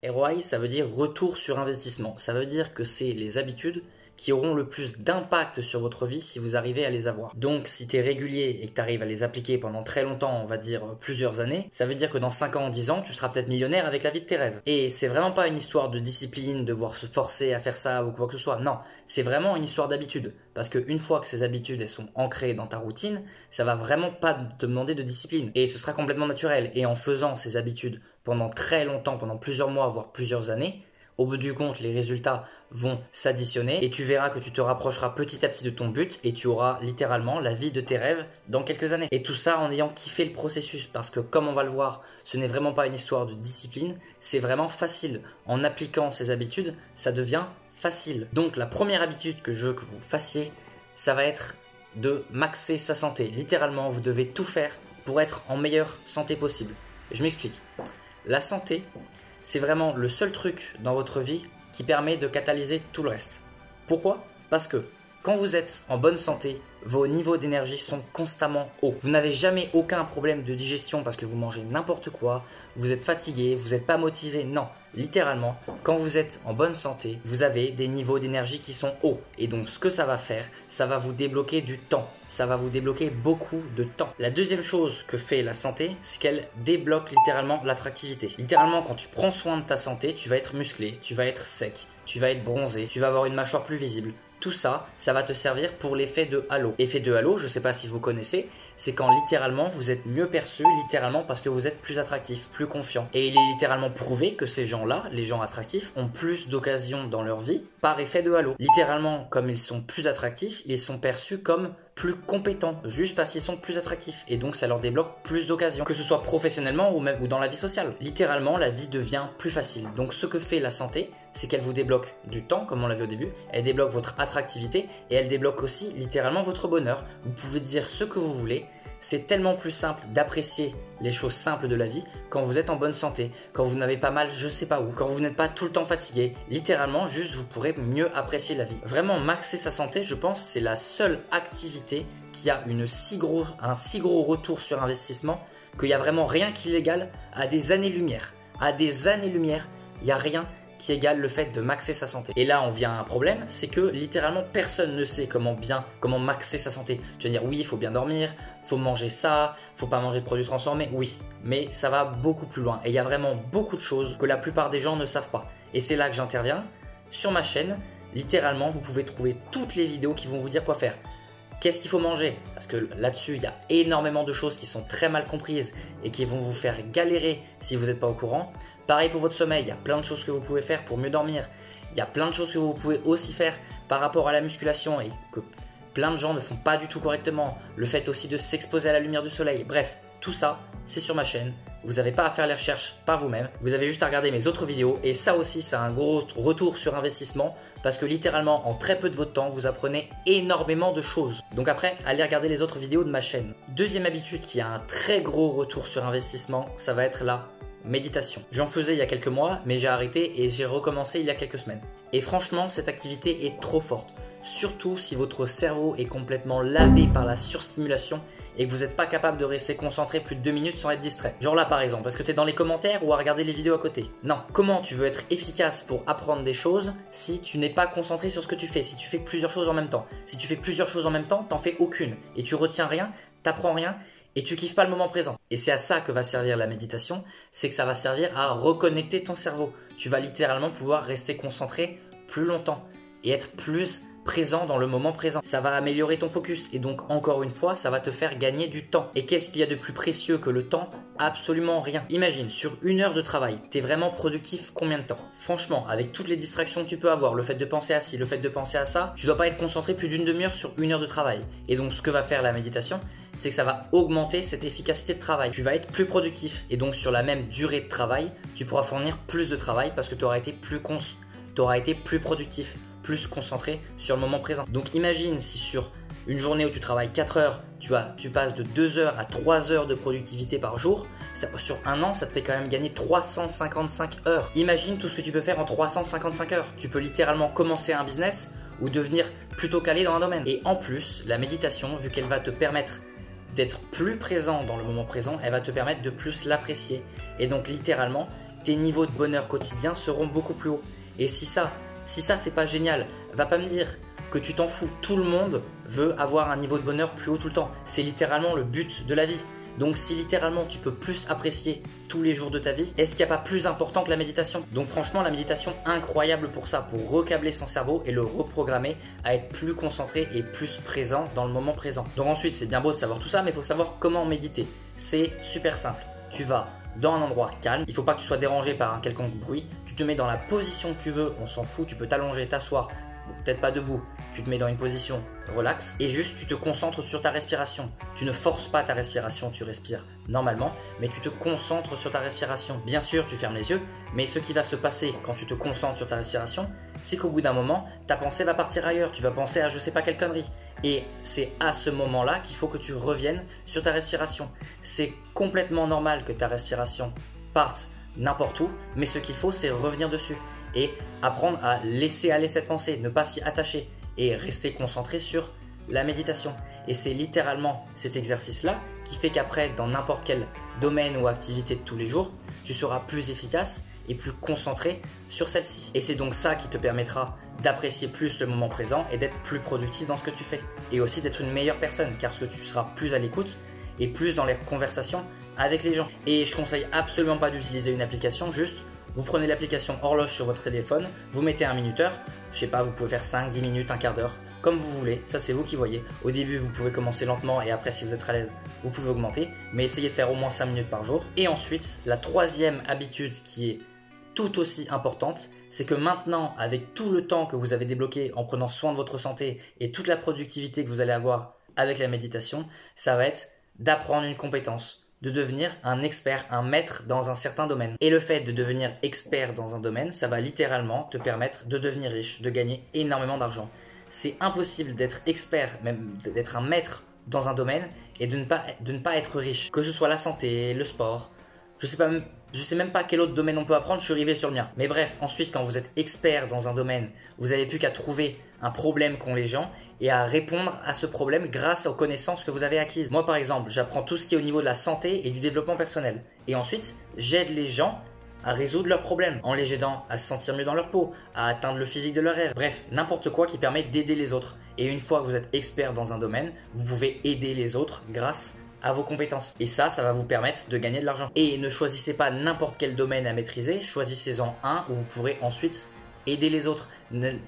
ROI, ça veut dire retour sur investissement. Ça veut dire que c'est les habitudes qui auront le plus d'impact sur votre vie si vous arrivez à les avoir. Donc si tu es régulier et que tu arrives à les appliquer pendant très longtemps, on va dire plusieurs années, ça veut dire que dans 5 ans, 10 ans, tu seras peut-être millionnaire avec la vie de tes rêves. Et c'est vraiment pas une histoire de discipline, de devoir se forcer à faire ça ou quoi que ce soit. Non, c'est vraiment une histoire d'habitude. Parce qu'une fois que ces habitudes elles sont ancrées dans ta routine, ça va vraiment pas te demander de discipline. Et ce sera complètement naturel. Et en faisant ces habitudes pendant très longtemps, pendant plusieurs mois, voire plusieurs années, au bout du compte, les résultats vont s'additionner et tu verras que tu te rapprocheras petit à petit de ton but et tu auras littéralement la vie de tes rêves dans quelques années. Et tout ça en ayant kiffé le processus parce que comme on va le voir, ce n'est vraiment pas une histoire de discipline, c'est vraiment facile. En appliquant ces habitudes, ça devient facile. Donc la première habitude que je veux que vous fassiez, ça va être de maxer sa santé. Littéralement, vous devez tout faire pour être en meilleure santé possible. Je m'explique. La santé, c'est vraiment le seul truc dans votre vie qui permet de catalyser tout le reste. Pourquoi? Parce que quand vous êtes en bonne santé, vos niveaux d'énergie sont constamment hauts. Vous n'avez jamais aucun problème de digestion parce que vous mangez n'importe quoi, vous êtes fatigué, vous n'êtes pas motivé. Non, littéralement, quand vous êtes en bonne santé, vous avez des niveaux d'énergie qui sont hauts. Et donc ce que ça va faire, ça va vous débloquer du temps. Ça va vous débloquer beaucoup de temps. La deuxième chose que fait la santé, c'est qu'elle débloque littéralement l'attractivité. Littéralement, quand tu prends soin de ta santé, tu vas être musclé, tu vas être sec, tu vas être bronzé, tu vas avoir une mâchoire plus visible. Tout ça, ça va te servir pour l'effet de halo. Effet de halo, je ne sais pas si vous connaissez, c'est quand littéralement vous êtes mieux perçu, littéralement parce que vous êtes plus attractif, plus confiant. Et il est littéralement prouvé que ces gens-là, les gens attractifs, ont plus d'occasions dans leur vie par effet de halo. Littéralement, comme ils sont plus attractifs, ils sont perçus comme plus compétents, juste parce qu'ils sont plus attractifs. Et donc ça leur débloque plus d'occasions, que ce soit professionnellement ou dans la vie sociale. Littéralement, la vie devient plus facile. Donc ce que fait la santé, c'est qu'elle vous débloque du temps, comme on l'a vu au début, elle débloque votre attractivité et elle débloque aussi littéralement votre bonheur. Vous pouvez dire ce que vous voulez. C'est tellement plus simple d'apprécier les choses simples de la vie quand vous êtes en bonne santé, quand vous n'avez pas mal je sais pas où, quand vous n'êtes pas tout le temps fatigué. Littéralement, juste vous pourrez mieux apprécier la vie. Vraiment, maxer sa santé, je pense, c'est la seule activité qui a un si gros retour sur investissement qu'il n'y a vraiment rien qui l'égale à des années-lumière. À des années-lumière, il n'y a rien qui égale le fait de maxer sa santé. Et là, on vient à un problème, c'est que littéralement personne ne sait comment maxer sa santé. Tu vas dire oui, il faut bien dormir, faut manger ça, faut pas manger de produits transformés, oui, mais ça va beaucoup plus loin. Et il y a vraiment beaucoup de choses que la plupart des gens ne savent pas. Et c'est là que j'interviens. Sur ma chaîne, littéralement, vous pouvez trouver toutes les vidéos qui vont vous dire quoi faire. Qu'est-ce qu'il faut manger? Parce que là-dessus, il y a énormément de choses qui sont très mal comprises et qui vont vous faire galérer si vous n'êtes pas au courant. Pareil pour votre sommeil, il y a plein de choses que vous pouvez faire pour mieux dormir. Il y a plein de choses que vous pouvez aussi faire par rapport à la musculation et que plein de gens ne font pas du tout correctement. Le fait aussi de s'exposer à la lumière du soleil. Bref, tout ça, c'est sur ma chaîne. Vous n'avez pas à faire les recherches par vous-même. Vous avez juste à regarder mes autres vidéos. Et ça aussi, c'est un gros retour sur investissement. Parce que littéralement, en très peu de votre temps, vous apprenez énormément de choses. Donc après, allez regarder les autres vidéos de ma chaîne. Deuxième habitude qui a un très gros retour sur investissement, ça va être la méditation. J'en faisais il y a quelques mois, mais j'ai arrêté et j'ai recommencé il y a quelques semaines. Et franchement, cette activité est trop forte. Surtout si votre cerveau est complètement lavé par la surstimulation et que vous n'êtes pas capable de rester concentré plus de 2 minutes sans être distrait. Genre là par exemple, parce que tu es dans les commentaires ou à regarder les vidéos à côté. Non, comment tu veux être efficace pour apprendre des choses si tu n'es pas concentré sur ce que tu fais, si tu fais plusieurs choses en même temps. Si tu fais plusieurs choses en même temps, t'en fais aucune et tu retiens rien, t'apprends rien et tu kiffes pas le moment présent. Et c'est à ça que va servir la méditation, c'est que ça va servir à reconnecter ton cerveau. Tu vas littéralement pouvoir rester concentré plus longtemps et être plus présent dans le moment présent. Ça va améliorer ton focus et donc encore une fois, ça va te faire gagner du temps. Et qu'est-ce qu'il y a de plus précieux que le temps? Absolument rien. Imagine, sur 1 heure de travail, t'es vraiment productif combien de temps? Franchement, avec toutes les distractions que tu peux avoir, le fait de penser à ci, le fait de penser à ça, tu dois pas être concentré plus d'une demi-heure sur 1 heure de travail. Et donc ce que va faire la méditation, c'est que ça va augmenter cette efficacité de travail. Tu vas être plus productif et donc sur la même durée de travail, tu pourras fournir plus de travail parce que tu auras été plus productif, plus concentré sur le moment présent. Donc imagine si sur une journée où tu travailles 4 heures, tu passes de 2 heures à 3 heures de productivité par jour, sur un an, ça te fait quand même gagner 355 heures. Imagine tout ce que tu peux faire en 355 heures. Tu peux littéralement commencer un business ou devenir plutôt calé dans un domaine. Et en plus, la méditation, vu qu'elle va te permettre d'être plus présent dans le moment présent, elle va te permettre de plus l'apprécier. Et donc littéralement, tes niveaux de bonheur quotidien seront beaucoup plus hauts. Et si ça c'est pas génial, va pas me dire que tu t'en fous. Tout le monde veut avoir un niveau de bonheur plus haut tout le temps. C'est littéralement le but de la vie. Donc si littéralement tu peux plus apprécier tous les jours de ta vie, est-ce qu'il n'y a pas plus important que la méditation? Donc franchement la méditation, incroyable pour ça, pour recabler son cerveau et le reprogrammer à être plus concentré et plus présent dans le moment présent. Donc ensuite c'est bien beau de savoir tout ça, mais il faut savoir comment méditer. C'est super simple. Tu vas dans un endroit calme, il ne faut pas que tu sois dérangé par un quelconque bruit, tu te mets dans la position que tu veux, on s'en fout, tu peux t'allonger, t'asseoir, peut-être pas debout, tu te mets dans une position relax et juste tu te concentres sur ta respiration. Tu ne forces pas ta respiration, tu respires normalement, mais tu te concentres sur ta respiration. Bien sûr, tu fermes les yeux, mais ce qui va se passer quand tu te concentres sur ta respiration, c'est qu'au bout d'un moment, ta pensée va partir ailleurs, tu vas penser à je sais pas quelle connerie. Et c'est à ce moment-là qu'il faut que tu reviennes sur ta respiration. C'est complètement normal que ta respiration parte n'importe où, mais ce qu'il faut, c'est revenir dessus et apprendre à laisser aller cette pensée, ne pas s'y attacher et rester concentré sur la méditation. Et c'est littéralement cet exercice-là qui fait qu'après, dans n'importe quel domaine ou activité de tous les jours, tu seras plus efficace et plus concentré sur celle-ci. Et c'est donc ça qui te permettra d'apprécier plus le moment présent et d'être plus productif dans ce que tu fais. Et aussi d'être une meilleure personne, car ce que tu seras plus à l'écoute et plus dans les conversations avec les gens. Et je conseille absolument pas d'utiliser une application, juste vous prenez l'application horloge sur votre téléphone, vous mettez un minuteur, je sais pas, vous pouvez faire 5, 10 minutes, un quart d'heure, comme vous voulez, ça c'est vous qui voyez. Au début vous pouvez commencer lentement et après si vous êtes à l'aise, vous pouvez augmenter, mais essayez de faire au moins 5 minutes par jour. Et ensuite, la troisième habitude qui est tout aussi importante, c'est que maintenant, avec tout le temps que vous avez débloqué en prenant soin de votre santé et toute la productivité que vous allez avoir avec la méditation, ça va être d'apprendre une compétence, de devenir un expert, un maître dans un certain domaine. Et le fait de devenir expert dans un domaine, ça va littéralement te permettre de devenir riche, de gagner énormément d'argent. C'est impossible d'être expert, même d'être un maître dans un domaine et de ne pas être riche. Que ce soit la santé, le sport, je sais même pas quel autre domaine on peut apprendre, je suis arrivé sur le mien. Mais bref, ensuite quand vous êtes expert dans un domaine, vous n'avez plus qu'à trouver un problème qu'ont les gens et à répondre à ce problème grâce aux connaissances que vous avez acquises. Moi par exemple, j'apprends tout ce qui est au niveau de la santé et du développement personnel. Et ensuite, j'aide les gens à résoudre leurs problèmes, en les aidant à se sentir mieux dans leur peau, à atteindre le physique de leur rêve. Bref, n'importe quoi qui permet d'aider les autres. Et une fois que vous êtes expert dans un domaine, vous pouvez aider les autres grâce à vos compétences. Et ça va vous permettre de gagner de l'argent. Et ne choisissez pas n'importe quel domaine à maîtriser, choisissez-en un où vous pourrez ensuite aider les autres.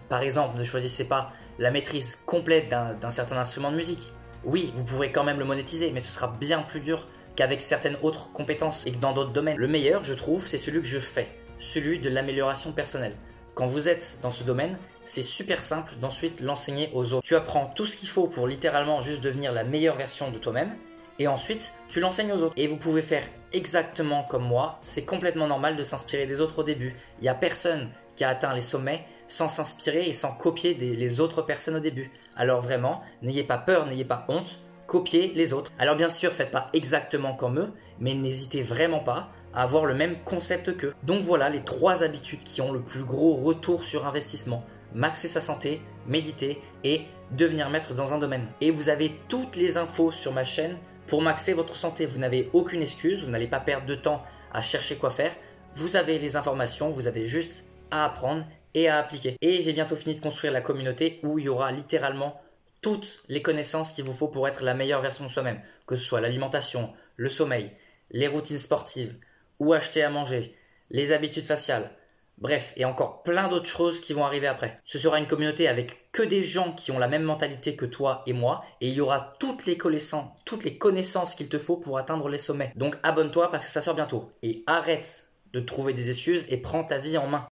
Par exemple, ne choisissez pas la maîtrise complète d'un certain instrument de musique. Oui, vous pourrez quand même le monétiser, mais ce sera bien plus dur qu'avec certaines autres compétences et que dans d'autres domaines. Le meilleur, je trouve, c'est celui que je fais, celui de l'amélioration personnelle. Quand vous êtes dans ce domaine, c'est super simple d'ensuite l'enseigner aux autres. Tu apprends tout ce qu'il faut pour littéralement juste devenir la meilleure version de toi-même et ensuite tu l'enseignes aux autres. Et vous pouvez faire exactement comme moi, c'est complètement normal de s'inspirer des autres au début. Il n'y a personne qui a atteint les sommets sans s'inspirer et sans copier les autres personnes au début. Alors vraiment, n'ayez pas peur, n'ayez pas honte, copiez les autres. Alors bien sûr, faites pas exactement comme eux, mais n'hésitez vraiment pas à avoir le même concept qu'eux. Donc voilà les 3 habitudes qui ont le plus gros retour sur investissement. Maxer sa santé, méditer et devenir maître dans un domaine. Et vous avez toutes les infos sur ma chaîne pour maxer votre santé. Vous n'avez aucune excuse, vous n'allez pas perdre de temps à chercher quoi faire. Vous avez les informations, vous avez juste à apprendre et à appliquer. Et j'ai bientôt fini de construire la communauté où il y aura littéralement toutes les connaissances qu'il vous faut pour être la meilleure version de soi-même. Que ce soit l'alimentation, le sommeil, les routines sportives, où acheter à manger, les habitudes faciales, bref, et encore plein d'autres choses qui vont arriver après. Ce sera une communauté avec que des gens qui ont la même mentalité que toi et moi, et il y aura toutes les connaissances qu'il te faut pour atteindre les sommets. Donc abonne-toi parce que ça sort bientôt. Et arrête de trouver des excuses et prends ta vie en main.